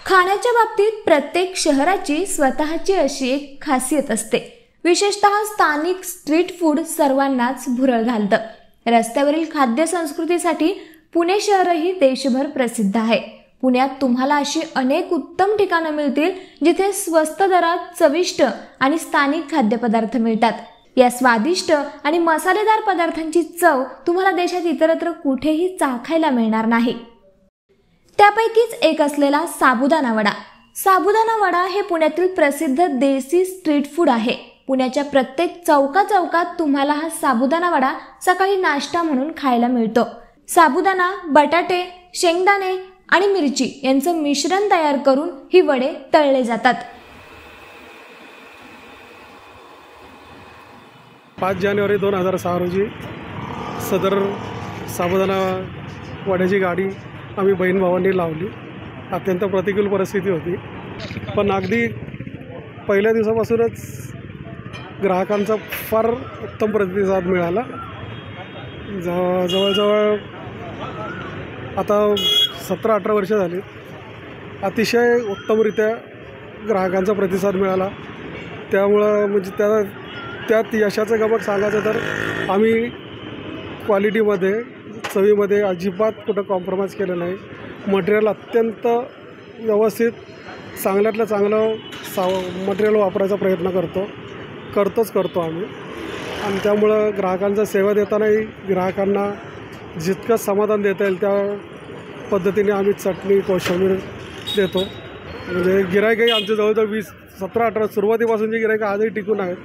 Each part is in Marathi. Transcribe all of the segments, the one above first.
खाण्याच्या बाबतीत प्रत्येक शहराची स्वतःची अशी एक खासियत असते। विशेषतः स्थानिक स्ट्रीट फूड सर्वांनाच भुरळ घालतं। रस्त्यावरील खाद्य संस्कृतीसाठी पुणे शहरही देशभर प्रसिद्ध आहे। पुण्यात तुम्हाला अशी अनेक उत्तम ठिकाणं मिळतील जिथे स्वस्त दरात चविष्ट आणि स्थानिक खाद्यपदार्थ मिळतात। या स्वादिष्ट आणि मसालेदार पदार्थांची चव तुम्हाला देशात इतरत्र कुठेही चाखायला मिळणार नाही। त्यापैकीच एक असलेला साबुदाणा वडा। साबुदाणा वडा हे पुण्यातील प्रसिद्ध देसी स्ट्रीट फूड आहे। पुण्याच्या प्रत्येक चौकात तुम्हाला हा साबुदाणा वडा सकाळी नाश्ता म्हणून खायला मिळतो। साबुदाणा, बटाटे, शेंगदाणे आणि मिरची यांचं मिश्रण तयार करून ही वडे तळले जातात। 5 जानेवारी 2006 रोजी सदर साबुदाणा वड्याची गाडी आम्ही बहीण भावांनी लावली। अत्यंत प्रतिकूल परिस्थिती होती, पण अगदी पहिल्या दिवसापासूनच ग्राहकांचा फार उत्तम प्रतिसाद मिळाला। जवळजवळ आता 17-18 वर्ष झाली। अतिशय उत्तमरित्या ग्राहकांचा प्रतिसाद मिळाला। त्यामुळं म्हणजे त्यात यशाचं गमक सांगायचं तर आम्ही क्वालिटीमध्ये, चवीमध्ये अजिबात कुठं कॉम्प्रोमाइज केलं नाही। मटेरियल अत्यंत व्यवस्थित, चांगल्यातलं चांगलं मटेरियल वापरायचा प्रयत्न करतो आम्ही। आणि त्यामुळं ग्राहकांचा सेवा देतानाही ग्राहकांना जितकं समाधान देता येईल त्या पद्धतीने आम्ही चटणी, कोशिंबीर देतो। म्हणजे गिऱ्हाईकही आमचे जवळजवळ 17-18 सुरुवातीपासून जे गिऱ्हाईक आजही टिकून आहेत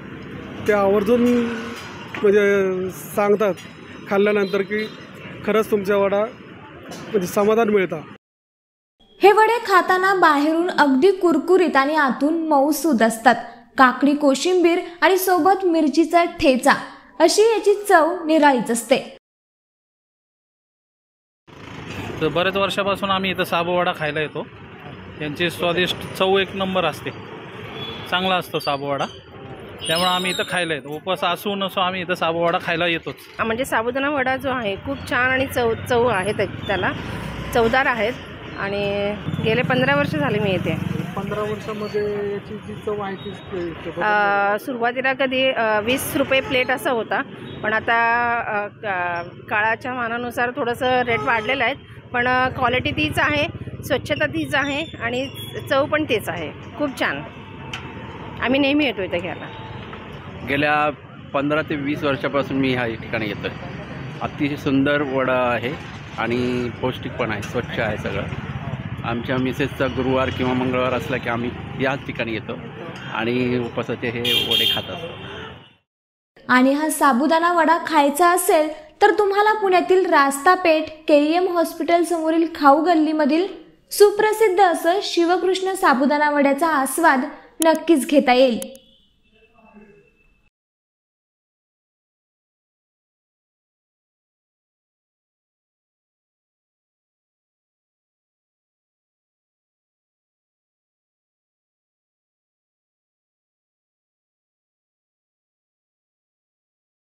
ते आवर्जून म्हणजे सांगतात खाल्ल्यानंतर की खरंच तुमच्या वडा म्हणजे समाधान मिळतं। हे वडे खाताना बाहेरून अगदी कुरकुरीत आणि आतून मऊसूद असतात। काकडी, कोशिंबीर आणि सोबत मिरचीचा ठेचा अशी याची चव निराळीच असते। तर बरेच वर्षापासून आम्ही इथं साबुवडा खायला येतो। यांची स्वादिष्ट चव एक नंबर असते, चांगला असतो साबुवडा, त्यामुळे आम्ही इथं खायला येतो। उपवास असू नसो आम्ही इथं साबुवडा खायला येतोच। म्हणजे साबुदाणा वडा जो आहे खूप छान आणि चव आहे, त्याला चवदार आहेत आणि गेले 15 वर्ष झाले मी येते। 15 वर्षामध्ये याची जी चव आहे ती सुरुवातीला कधी 20 रुपये प्लेट असा होता, पण आता काळाच्या मानानुसार थोडंसं रेट वाढलेलं आहे, पण क्वालिटी तीच आहे, स्वच्छता तीच आहे आणि चव पण तेच आहे। खूप छान, आम्ही नेहमी येतो इथे घ्यायला। गेल्या 15 ते 20 वर्षापासून मी ह्या ठिकाणी येतो आहे। अतिशय सुंदर वडा आहे आणि पौष्टिक पण आहे, स्वच्छ आहे सगळं। आमच्या मिसेसचा गुरुवार किंवा मंगळवार असला की आम्ही याच ठिकाणी येतो आणि उपवासाचे हे वडे खात असतो। आणि हा साबुदाणा वडा खायचा असेल तर तुम्हाला पुण्यातील रास्ता पेठ KEM हॉस्पिटल समोरील खाऊ गल्लीमधील सुप्रसिद्ध असं शिवकृष्ण साबुदाणा वड्याचा आस्वाद नक्कीच घेता येईल।